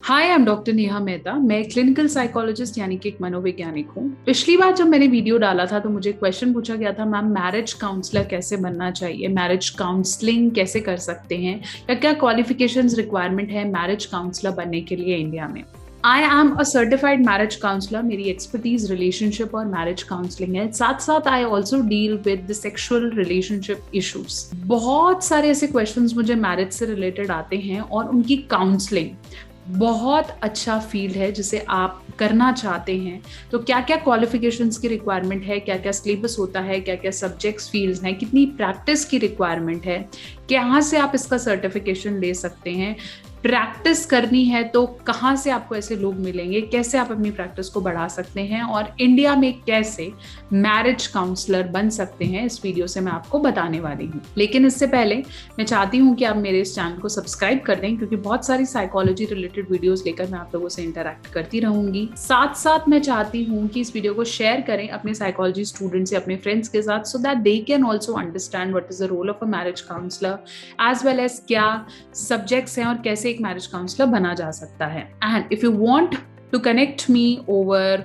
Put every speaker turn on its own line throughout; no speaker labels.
Hi, I am doctor Neha Mehta. मैं clinical psychologist यानी कि एक मनोवैज्ञानिक हूँ। पिछली बार जब मैंने वीडियो डाला था तो मुझे क्वेश्चन पूछा गया था, मैम मैरिज काउंसलर कैसे बनना चाहिए, मैरिज काउंसलिंग कैसे कर सकते हैं, या क्या क्वालिफिकेशंस रिक्वायरमेंट है मैरिज काउंसलर बनने के लिए इंडिया में। I am a certified marriage counsellor. मेरी एक्सपर्टीज रिलेशनशिप और मैरिज काउंसलिंग है। साथ साथ I also deal with the sexual relationship issues. बहुत सारे ऐसे क्वेश्चंस मुझे मैरिज से रिलेटेड आते हैं और उनकी काउंसलिंग बहुत अच्छा फील्ड है जिसे आप करना चाहते हैं। तो क्या क्या क्वालिफिकेशंस की रिक्वायरमेंट है, क्या क्या सिलेबस होता है, क्या क्या सब्जेक्ट्स फील्ड्स हैं, कितनी प्रैक्टिस की रिक्वायरमेंट है, कहाँ से आप इसका सर्टिफिकेशन ले सकते हैं, प्रैक्टिस करनी है तो कहाँ से आपको ऐसे लोग मिलेंगे, कैसे आप अपनी प्रैक्टिस को बढ़ा सकते हैं, और इंडिया में कैसे मैरिज काउंसलर बन सकते हैं, इस वीडियो से मैं आपको बताने वाली हूँ। लेकिन इससे पहले मैं चाहती हूँ कि आप मेरे इस चैनल को सब्सक्राइब कर दें, क्योंकि बहुत सारी साइकोलॉजी रिलेटेड वीडियोस लेकर मैं आप लोगों से इंटरेक्ट करती रहूंगी। साथ साथ मैं चाहती हूँ कि इस वीडियो को शेयर करें अपने साइकोलॉजी स्टूडेंट्स या अपने फ्रेंड्स के साथ, so that they can also understand what is the role of a marriage counsellor as well as क्या सब्जेक्ट्स हैं और कैसे एक मैरिज काउंसलर बना जा सकता है। And if you want to connect me over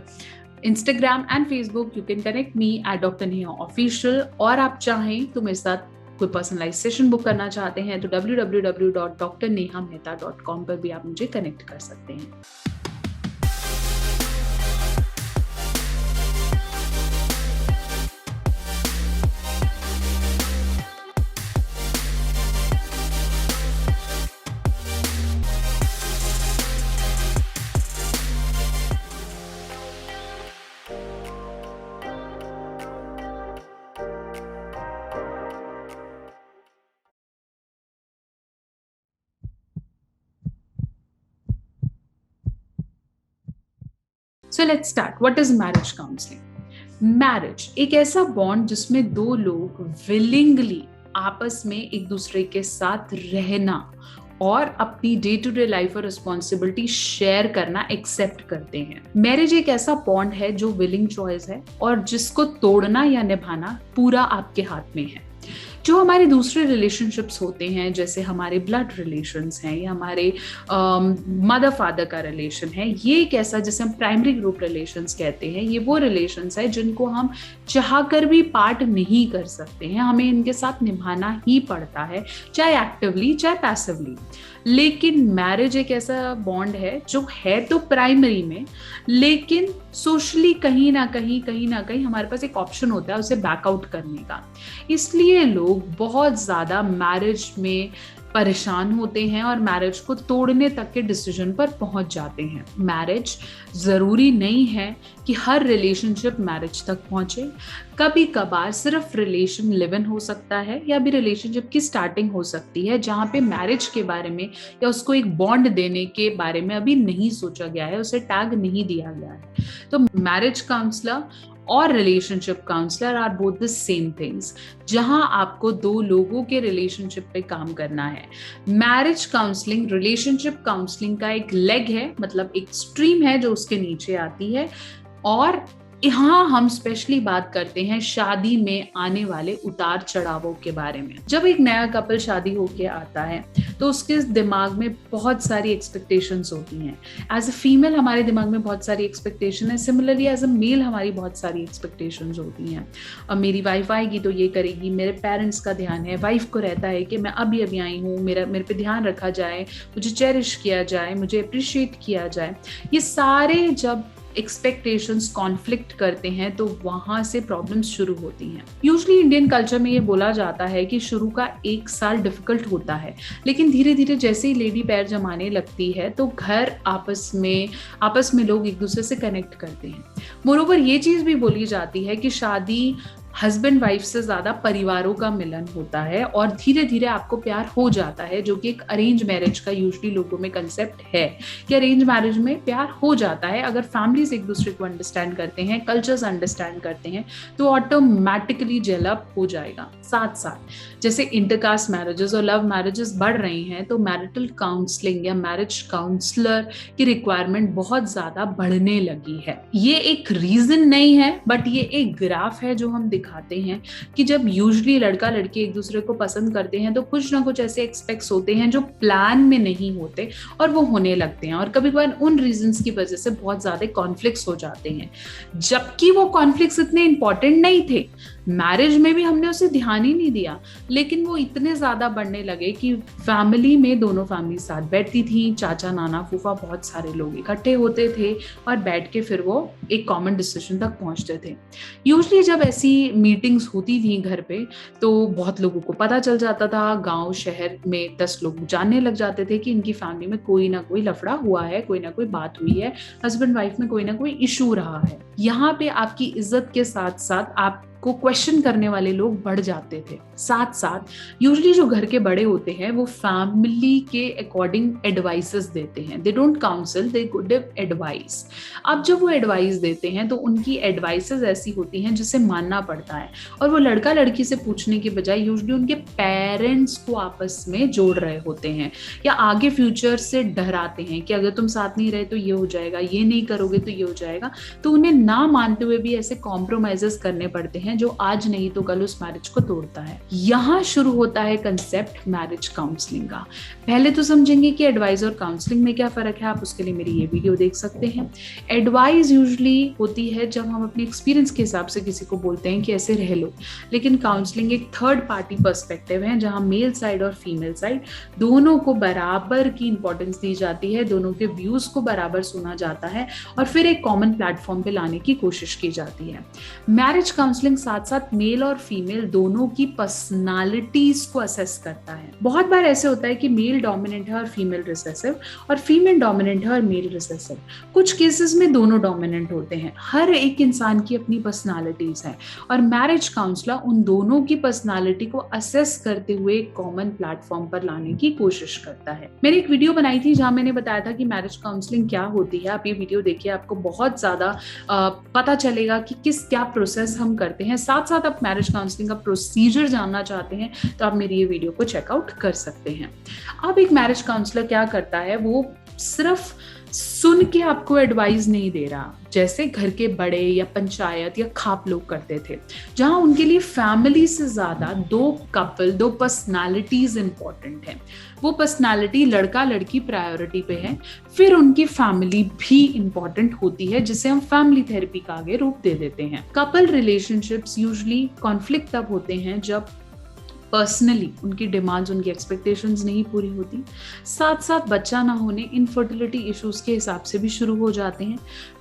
Instagram and Facebook, you can connect me at Dr. Neha Official। और आप चाहें तो मेरे साथ कोई पर्सनलाइज सेशन बुक करना चाहते हैं तो www.drnehamehta.com पर भी आप मुझे कनेक्ट कर सकते हैं। So let's start. What is marriage counseling? Marriage एक ऐसा बॉन्ड जिसमें दो लोग विलिंगली आपस में एक दूसरे के साथ रहना और अपनी डे टू डे लाइफ और रिस्पॉन्सिबिलिटी शेयर करना एक्सेप्ट करते हैं। मैरिज एक ऐसा बॉन्ड है जो विलिंग चॉइस है और जिसको तोड़ना या निभाना पूरा आपके हाथ में है। जो हमारे दूसरे रिलेशनशिप्स होते हैं, जैसे हमारे ब्लड रिलेशंस हैं या हमारे मदर फादर का रिलेशन है, ये एक ऐसा जिसे हम प्राइमरी ग्रुप रिलेशंस कहते हैं। ये वो रिलेशंस है जिनको हम चाहकर भी पार्ट नहीं कर सकते हैं, हमें इनके साथ निभाना ही पड़ता है, चाहे एक्टिवली चाहे पैसिवली। लेकिन मैरिज एक ऐसा बॉन्ड है जो है तो प्राइमरी में, लेकिन सोशली कहीं ना कहीं हमारे पास एक ऑप्शन होता है उसे बैकआउट करने का। इसलिए लोग बहुत ज्यादा मैरिज में परेशान होते हैं और मैरिज को तोड़ने तक के डिसीजन पर पहुंच जाते हैं। मैरिज जरूरी नहीं है कि हर रिलेशनशिप मैरिज तक पहुंचे। कभी कभार सिर्फ रिलेशन लिव इन हो सकता है, या भी रिलेशनशिप की स्टार्टिंग हो सकती है जहां पे मैरिज के बारे में या उसको एक बॉन्ड देने के बारे में अभी नहीं सोचा गया है, उसे टैग नहीं दिया गया है। तो मैरिज काउंसलर और relationship counsellor are both the same things, जहां आपको दो लोगों के रिलेशनशिप पे काम करना है। मैरिज काउंसलिंग रिलेशनशिप काउंसलिंग का एक लेग है, मतलब एक स्ट्रीम है जो उसके नीचे आती है। और यहाँ हम स्पेशली बात करते हैं शादी में आने वाले उतार चढ़ावों के बारे में। जब एक नया कपल शादी होके आता है तो उसके दिमाग में बहुत सारी एक्सपेक्टेशंस होती हैं। एज अ फीमेल हमारे दिमाग में बहुत सारी एक्सपेक्टेशन है, सिमिलरली एज अ मेल हमारी बहुत सारी एक्सपेक्टेशंस होती हैं। अब मेरी वाइफ आएगी तो ये करेगी, मेरे पेरेंट्स का ध्यान है, वाइफ को रहता है कि मैं अभी आई हूँ, मेरे पे ध्यान रखा जाए, मुझे चेरिश किया जाए, मुझे अप्रिशिएट किया जाए। ये सारे जब एक्सपेक्टेशंस कॉन्फ्लिक्ट करते हैं तो वहां से प्रॉब्लम्स शुरू होती हैं। यूजुअली इंडियन कल्चर में ये बोला जाता है कि शुरू का 1 साल डिफिकल्ट होता है, लेकिन धीरे धीरे जैसे ही लेडी पैर जमाने लगती है तो घर आपस में लोग एक दूसरे से कनेक्ट करते हैं। मोरोवर ये चीज भी बोली जाती है कि शादी हस्बैंड वाइफ से ज्यादा परिवारों का मिलन होता है और धीरे धीरे आपको प्यार हो जाता है, जो कि एक अरेंज मैरिज का यूजुअली लोगों में कंसेप्ट है कि अरेंज मैरिज में प्यार हो जाता है अगर फैमिलीज एक दूसरे को अंडरस्टैंड करते हैं, कल्चर्स अंडरस्टैंड करते हैं, तो ऑटोमेटिकली डेवलप हो जाएगा। साथ साथ जैसे इंटरकास्ट मैरिजेस और लव मैरिजेस बढ़ रही हैं तो मैरिटल काउंसलिंग या मैरिज काउंसलर की रिक्वायरमेंट बहुत ज्यादा बढ़ने लगी है। ये एक रीजन नहीं है, बट ये एक ग्राफ है जो हम दिखाते हैं कि जब यूजुअली लड़का लड़की एक दूसरे को पसंद करते हैं तो कुछ ना कुछ ऐसे एक्सपेक्ट्स होते हैं जो प्लान में नहीं होते और वो होने लगते हैं, और कभी कभार उन रीजंस की वजह से बहुत ज्यादा कॉन्फ्लिक्ट्स हो जाते हैं, जबकि वो कॉन्फ्लिक्ट्स इतने इंपॉर्टेंट नहीं थे। मैरिज में भी हमने उसे ध्यान ही नहीं दिया, लेकिन वो इतने ज्यादा बढ़ने लगे कि फैमिली में दोनों फैमिली साथ बैठती थी, चाचा नाना फूफा बहुत सारे लोग इकट्ठे होते थे और बैठ के फिर वो एक कॉमन डिसीजन तक पहुंचते थे। यूजुअली जब ऐसी मीटिंग्स होती थी घर पे तो बहुत लोगों को पता चल जाता था, गांव शहर में 10 लोग जानने लग जाते थे कि इनकी फैमिली में कोई ना कोई लफड़ा हुआ है, कोई ना कोई बात हुई है, हस्बैंड वाइफ में कोई ना कोई इशू रहा है। यहाँ पे आपकी इज्जत के साथ साथ आपको क्वेश्चन करने वाले लोग बढ़ जाते थे। साथ साथ यूजुअली जो घर के बड़े होते हैं वो फैमिली के अकॉर्डिंग एडवाइसेस देते हैं, they don't council, they give advice. अब जब वो एडवाइस देते हैं तो उनकी एडवाइसेस ऐसी होती हैं जिसे मानना पड़ता है, और वो लड़का लड़की से पूछने के बजाय यूजुअली उनके पेरेंट्स को आपस में जोड़ रहे होते हैं या आगे फ्यूचर से डराते हैं कि अगर तुम साथ नहीं रहे तो ये हो जाएगा, ये नहीं करोगे तो ये हो जाएगा। तो उन्हें ना मानते हुए भी ऐसे कॉम्प्रोमाइजेस करने पड़ते हैं जो आज नहीं तो कल उस मैरिज को तोड़ता है। यहां शुरू होता है कंसेप्ट मैरिज काउंसलिंग का। पहले तो समझेंगे कि एडवाइस और काउंसलिंग में क्या फर्क है, आप उसके लिए मेरी ये वीडियो देख सकते हैं। एडवाइस यूजुअली होती है जब हम अपने एक्सपीरियंस के हिसाब से किसी को बोलते हैं कि ऐसे रह लो, लेकिन काउंसलिंग एक थर्ड पार्टी पर्सपेक्टिव है जहां मेल साइड और फीमेल साइड दोनों को बराबर की इंपॉर्टेंस दी जाती है, दोनों के व्यूज को बराबर सुना जाता है और फिर एक कॉमन प्लेटफॉर्म पे लाने की कोशिश की जाती है। मैरिज काउंसलिंग साथ साथ मेल और फीमेल दोनों की पर्सनालिटीज को असेस करता है। बहुत बार ऐसे होता है कि मेल डोमिनेंट है और फीमेल रिसेसिव, और फीमेल डोमिनेंट है और मेल रिसेसिव। कुछ केसेस में दोनों डोमिनेंट होते हैं। हर एक इंसान की अपनी पर्सनालिटीज है और मैरिज काउंसलर उन दोनों की पर्सनालिटी को असेस करते हुए एक कॉमन प्लेटफॉर्म पर लाने की कोशिश करता है। मैंने एक वीडियो बनाई थी जहां मैंने बताया था कि मैरिज काउंसलिंग क्या होती है। आप ये वीडियो देखिए, आपको बहुत ज्यादा पता चलेगा कि क्या प्रोसेस हम करते हैं। साथ साथ आप मैरिज काउंसलिंग का प्रोसीजर जानना चाहते हैं तो आप मेरी ये वीडियो को चेकआउट कर सकते हैं। अब एक मैरिज काउंसलर क्या करता है, वो सिर्फ सुन के आपको एडवाइस नहीं दे रहा जैसे घर के बड़े या पंचायत या खाप लोग करते थे, जहां उनके लिए फैमिली से ज्यादा दो पर्सनालिटीज इंपॉर्टेंट है। वो पर्सनालिटी लड़का लड़की प्रायोरिटी पे है, फिर उनकी फैमिली भी इंपॉर्टेंट होती है जिसे हम फैमिली थेरेपी का आगे रूप दे देते हैं। कपल रिलेशनशिप्स यूजुअली कॉन्फ्लिक्ट तब होते हैं जब पर्सनली उनकी डिमांड्स, उनकी एक्सपेक्टेशंस नहीं पूरी होती। साथ साथ बच्चा ना होने, इनफर्टिलिटी इश्यूज के हिसाब से भी शुरू हो जाते हैं।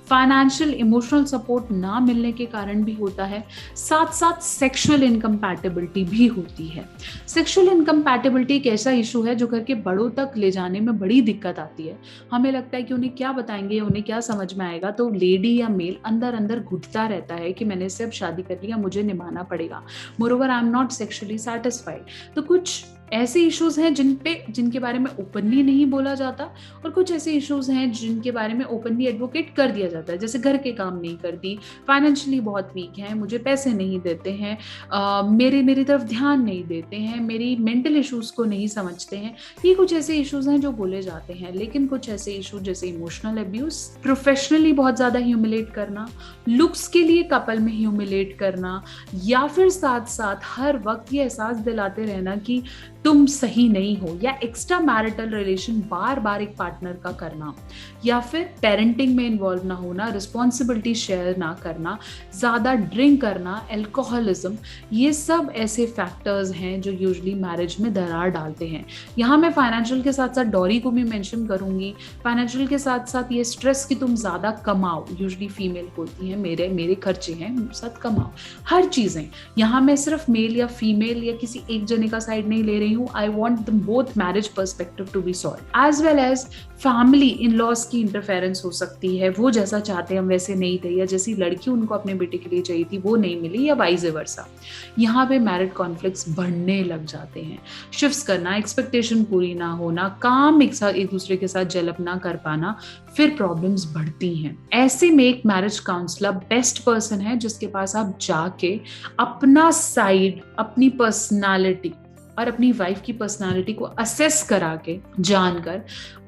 फाइनेंशियल इमोशनल सपोर्ट ना मिलने के कारण भी होता है। साथ साथ सेक्सुअल इनकम्पैटिबिलिटी भी होती है। सेक्सुअल इनकम्पैटिबिलिटी एक ऐसा इशू है जो घर के बड़ों तक ले जाने में बड़ी दिक्कत आती है। हमें लगता है कि उन्हें क्या बताएंगे, उन्हें क्या समझ में आएगा, तो लेडी या मेल अंदर अंदर घुटता रहता है कि मैंने इससे अब शादी कर लिया, मुझे निभाना पड़ेगा, moreover I am not sexually satisfied. तो कुछ ऐसे इश्यूज हैं जिनके बारे में ओपनली नहीं बोला जाता, और कुछ ऐसे इश्यूज हैं जिनके बारे में ओपनली एडवोकेट कर दिया जाता है, जैसे घर के काम नहीं करती, फाइनेंशियली बहुत वीक है, मुझे पैसे नहीं देते हैं, मेरी तरफ ध्यान नहीं देते हैं, मेरी मेंटल इश्यूज को नहीं समझते हैं। ये कुछ ऐसे इश्यूज हैं जो बोले जाते हैं। लेकिन कुछ ऐसे इशू जैसे इमोशनल अब्यूज, प्रोफेशनली बहुत ज्यादा ह्यूमिलेट करना, लुक्स के लिए कपल में ह्यूमिलेट करना, या फिर साथ साथ हर वक्त ये एहसास दिलाते रहना कि तुम सही नहीं हो, या एक्स्ट्रा मैरिटल रिलेशन बार बार एक पार्टनर का करना, या फिर पेरेंटिंग में इन्वॉल्व ना होना, रिस्पॉन्सिबिलिटी शेयर ना करना, ज्यादा ड्रिंक करना, एल्कोहलिज्म, ये सब ऐसे फैक्टर्स हैं जो यूजुअली मैरिज में दरार डालते हैं। यहाँ मैं फाइनेंशियल के साथ साथ डॉरी को भी मेंशन करूंगी। फाइनेंशियल के साथ साथ ये स्ट्रेस कि तुम ज्यादा कमाओ, यूजुअली फीमेल होती है, मेरे खर्चे हैं, साथ कमाओ, हर चीजें। यहाँ मैं सिर्फ मेल या फीमेल या किसी एक जने का साइड नहीं ले रही हूँ। I want the both marriage perspective to be solved, as well as family in laws की इंटरफेरेंस हो सकती है। वो जैसा चाहते हम वैसे नहीं थे, या जैसी लड़की उनको अपने बेटे के लिए चाहिए थी वो नहीं मिली, या वाइस वर्सा। यहाँ पे मैरिड कॉन्फ्लिक्ट्स बढ़ने लग जाते हैं। शिफ्ट्स करना, एक्सपेक्टेशन पूरी ना होना, काम एक दूसरे के साथ जेल अप ना कर पाना, फिर प्रॉब्लम्स बढ़ती हैं। ऐसे में एक मैरिज काउंसलर बेस्ट पर्सन है जिसके पास आप जाके अपना साइड, अपनी पर्सनालिटी और अपनी वाइफ की पर्सनालिटी को असेस करा के, जानकर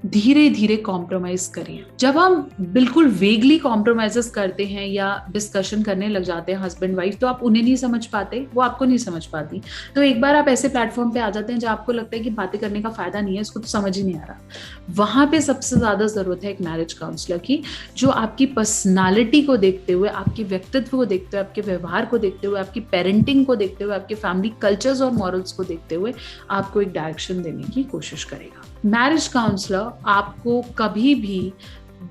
धीरे धीरे कॉम्प्रोमाइज करिए। जब हम बिल्कुल वेगली कॉम्प्रोमाइजेस करते हैं या डिस्कशन करने लग जाते हैं हस्बैंड वाइफ, तो आप उन्हें नहीं समझ पाते, वो आपको नहीं समझ पाती। तो एक बार आप ऐसे प्लेटफॉर्म पे आ जाते हैं जहां आपको लगता है कि बातें करने का फायदा नहीं है, इसको तो समझ ही नहीं आ रहा, वहां पे सबसे ज्यादा जरूरत है एक मैरिज काउंसलर की, जो आपकी पर्सनालिटी को देखते हुए, आपके व्यक्तित्व को देखते हुए, आपके व्यवहार को देखते हुए, आपकी पेरेंटिंग को देखते हुए, आपके फैमिली कल्चर्स और मॉरल्स को देखते हुए आपको एक डायरेक्शन देने की कोशिश करेगा। मैरिज काउंसलर आपको कभी भी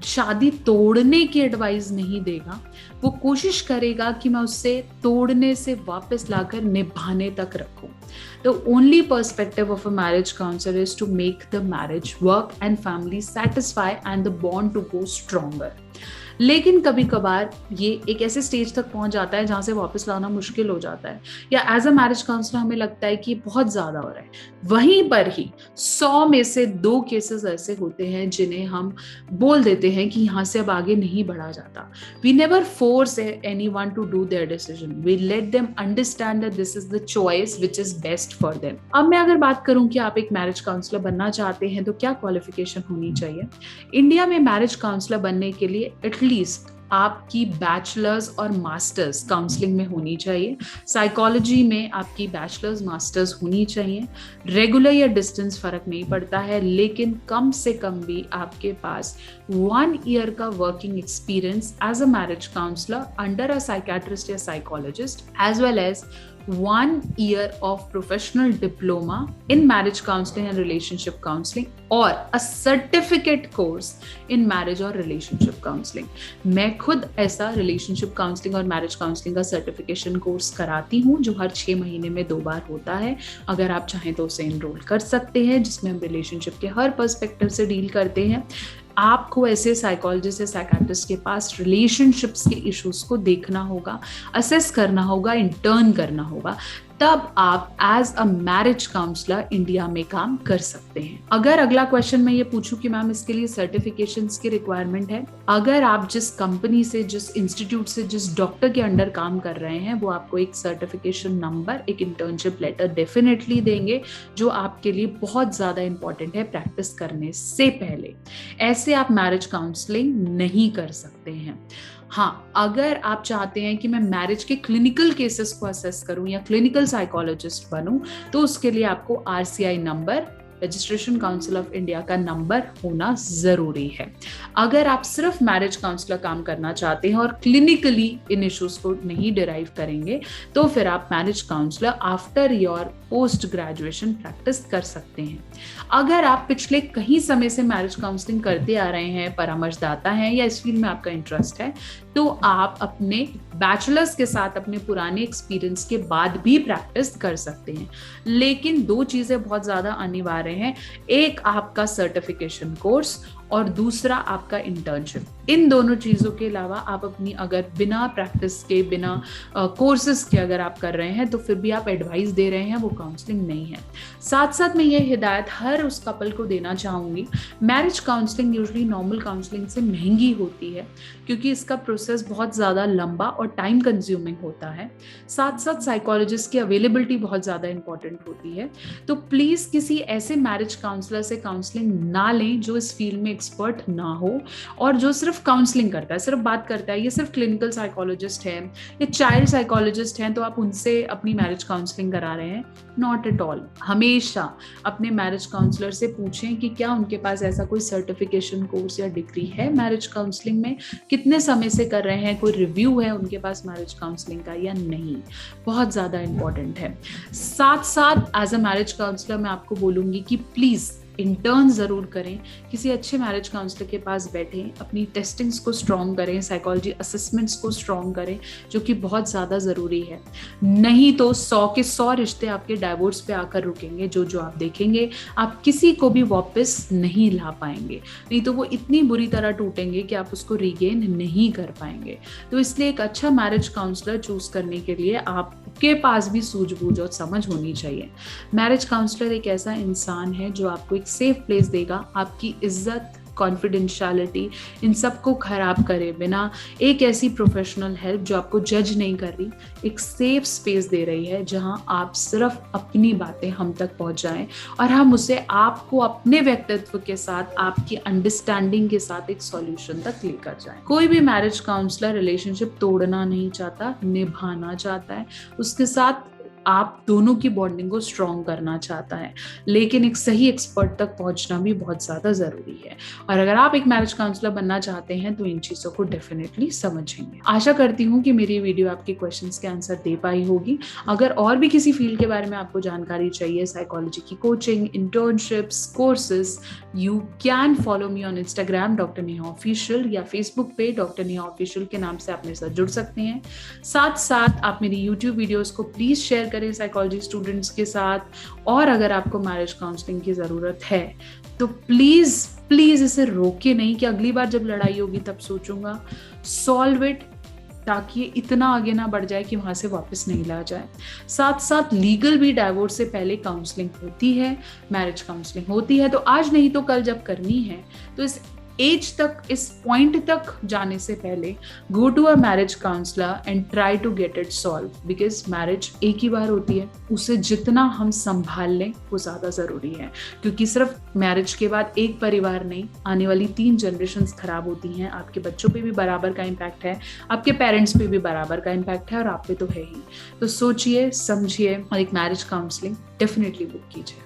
शादी तोड़ने की एडवाइस नहीं देगा, वो कोशिश करेगा कि मैं उससे तोड़ने से वापस लाकर निभाने तक रखूं। The only perspective of a marriage counselor is to make the marriage work and family satisfy and the bond to go stronger. लेकिन कभी कभार ये एक ऐसे स्टेज तक पहुंच जाता है जहां से वापस लाना मुश्किल हो जाता है, या एज अ मैरिज काउंसलर हमें लगता है कि बहुत ज्यादा हो रहा है। वहीं पर ही 100 में से 2 केसेस ऐसे होते हैं जिन्हें हम बोल देते हैं कि यहाँ से अब आगे नहीं बढ़ा जाता। We never force anyone to do their decision, we let them understand that this is the choice which is best for them. अब मैं अगर बात करूं कि आप एक मैरिज काउंसलर बनना चाहते हैं तो क्या क्वालिफिकेशन होनी चाहिए। इंडिया में मैरिज काउंसलर बनने के लिए एटलीस्ट आपकी बैचलर्स और मास्टर्स काउंसलिंग में होनी चाहिए, साइकोलॉजी में आपकी बैचलर्स मास्टर्स होनी चाहिए। रेगुलर या डिस्टेंस फर्क नहीं पड़ता है, लेकिन कम से कम भी आपके पास 1 ईयर का working experience as a marriage counsellor under a psychiatrist या psychologist, as well as 1 year of professional diploma in marriage counseling and relationship counseling or a certificate course in marriage or relationship counseling. मैं खुद ऐसा relationship counseling और marriage counseling का certification course कराती हूँ, जो हर 6 महीने में 2 बार होता है। अगर आप चाहें तो उसे enroll कर सकते हैं, जिसमें हम relationship के हर perspective से डील करते हैं। आपको ऐसे साइकोलॉजिस्ट या साइकियाट्रिस्ट के पास रिलेशनशिप्स के इश्यूज को देखना होगा, असेस करना होगा, इंटर्न करना होगा, तब आप as a marriage counsellor India में काम कर सकते हैं। अगर अगला क्वेश्चन मैं ये पूछूं कि मैम इसके लिए सर्टिफिकेशंस की रिक्वायरमेंट है, अगर आप जिस कंपनी से, जिस इंस्टीट्यूट से, जिस डॉक्टर के अंडर काम कर रहे हैं, वो आपको एक सर्टिफिकेशन नंबर, एक इंटर्नशिप लेटर डेफिनेटली देंगे, जो आपके लिए बहुत ज्यादा इंपॉर्टेंट है प्रैक्टिस करने से पहले। ऐसे आप मैरिज काउंसलिंग नहीं कर सकते हैं। हाँ, अगर आप चाहते हैं कि मैं मैरिज के क्लिनिकल केसेस को असेस करूं या क्लिनिकल साइकोलॉजिस्ट बनूं, तो उसके लिए आपको RCI number, registration council of India का नंबर होना जरूरी है। अगर आप सिर्फ मैरिज काउंसलर काम करना चाहते हैं और क्लिनिकली इन इश्यूज को नहीं डिराइव करेंगे, तो फिर आप marriage counsellor after your post graduation practice कर सकते हैं। अगर आप पिछले कई समय से मैरिज काउंसलिंग करते आ रहे हैं, परामर्शदाता हैं या इस फील्ड में आपका इंटरेस्ट है, तो आप अपने बैचलर्स के साथ अपने पुराने एक्सपीरियंस के बाद भी प्रैक्टिस कर सकते हैं। लेकिन 2 चीजें बहुत ज्यादा अनिवार्य हैं, एक आपका सर्टिफिकेशन कोर्स और दूसरा आपका इंटर्नशिप। इन दोनों चीजों के अलावा आप अपनी, अगर बिना प्रैक्टिस के, बिना कोर्सेज के अगर आप कर रहे हैं, तो फिर भी आप एडवाइस दे रहे हैं, वो काउंसलिंग नहीं है। साथ साथ मैं ये हिदायत हर उस कपल को देना चाहूंगी, marriage counselling usually normal counselling से महंगी होती है, क्योंकि इसका प्रोसेस बहुत ज्यादा लंबा और टाइम कंज्यूमिंग होता है। साथ साथ साइकोलॉजिस्ट की अवेलेबिलिटी बहुत ज्यादा इंपॉर्टेंट होती है। तो प्लीज किसी ऐसे मैरिज काउंसलर से काउंसलिंग ना लें जो इस फील्ड में एक्सपर्ट ना हो और जो सिर्फ काउंसलिंग करता है, सिर्फ बात करता है। ये सिर्फ क्लिनिकल साइकोलॉजिस्ट है या चाइल्ड साइकोलॉजिस्ट हैं, तो आप उनसे अपनी मैरिज काउंसलिंग करा रहे हैं, नॉट एट ऑल। हमेशा अपने मैरिज काउंसलर से पूछें कि क्या उनके पास ऐसा कोई सर्टिफिकेशन कोर्स या डिग्री है मैरिज काउंसलिंग में, कितने समय से कर रहे हैं, कोई रिव्यू है उनके पास मैरिज काउंसलिंग का या नहीं, बहुत ज्यादा इंपॉर्टेंट है। साथ साथ एज अ मैरिज काउंसलर मैं आपको बोलूंगी कि प्लीज इंटर्न जरूर करें, किसी अच्छे मैरिज काउंसलर के पास बैठें, अपनी टेस्टिंग्स को स्ट्रॉन्ग करें, साइकोलॉजी असेसमेंट्स को स्ट्रॉन्ग करें, जो कि बहुत ज़्यादा ज़रूरी है। नहीं तो 100 के 100 रिश्ते आपके डाइवोर्स पे आकर रुकेंगे। जो आप देखेंगे, आप किसी को भी वापस नहीं ला पाएंगे, नहीं तो वो इतनी बुरी तरह टूटेंगे कि आप उसको रीगेन नहीं कर पाएंगे। तो इसलिए एक अच्छा मैरिज काउंसलर चूज करने के लिए आपके पास भी सूझबूझ और समझ होनी चाहिए। मैरिज काउंसलर एक ऐसा इंसान है जो आपको एक सेफ प्लेस देगा, आपकी इज्जत, कॉन्फिडेंशियलिटी, इन सबको खराब करे बिना एक ऐसी प्रोफेशनल हेल्प जो आपको जज नहीं कर रही, एक सेफ स्पेस दे रही है जहां आप सिर्फ अपनी बातें हम तक पहुंचाएं और हम उसे आपको अपने व्यक्तित्व के साथ, आपकी अंडरस्टैंडिंग के साथ एक सॉल्यूशन तक लेकर जाएं। कोई भी मैरिज काउंसलर रिलेशनशिप तोड़ना नहीं चाहता, निभाना चाहता है, उसके साथ आप दोनों की बॉन्डिंग को स्ट्रॉन्ग करना चाहता है, लेकिन एक सही एक्सपर्ट तक पहुंचना भी बहुत ज्यादा जरूरी है। और अगर आप एक मैरिज काउंसलर बनना चाहते हैं तो इन चीजों को डेफिनेटली समझेंगे। आशा करती हूँ कि मेरी वीडियो आपके क्वेश्चंस के आंसर दे पाई होगी। अगर और भी किसी फील्ड के बारे में आपको जानकारी चाहिए, साइकोलॉजी की coaching, internships, courses, you can follow me on Instagram doctor Neha official, या फेसबुक पे डॉक्टर नेहा ऑफिशियल के नाम से आप मेरे साथ जुड़ सकते हैं। साथ साथ आप मेरी यूट्यूब वीडियोस को प्लीज शेयर करें साइकोलॉजी स्टूडेंट्स के साथ। और अगर आपको मैरिज काउंसलिंग की जरूरत है तो प्लीज प्लीज इसे रोके नहीं कि अगली बार जब लड़ाई होगी तब सोचूंगा, सॉल्व इट, ताकि ये इतना आगे ना बढ़ जाए कि वहां से वापस नहीं ला जाए। साथ साथ लीगल भी डाइवोर्स से पहले काउंसलिंग होती है, मैरिज काउंसलिंग होती है, तो आज नहीं तो कल जब करनी है तो इस एज तक, इस पॉइंट तक जाने से पहले go to a marriage counsellor and try to get it solve, because marriage एक ही बार होती है, उसे जितना हम संभाल लें वो ज्यादा जरूरी है। क्योंकि सिर्फ मैरिज के बाद एक परिवार नहीं, आने वाली 3 जनरेशंस खराब होती हैं। आपके बच्चों पे भी बराबर का इम्पैक्ट है, आपके पेरेंट्स पे भी बराबर का इम्पैक्ट है, और आप पे तो है ही। तो सोचिए, समझिए और एक मैरिज काउंसलिंग डेफिनेटली बुक कीजिए।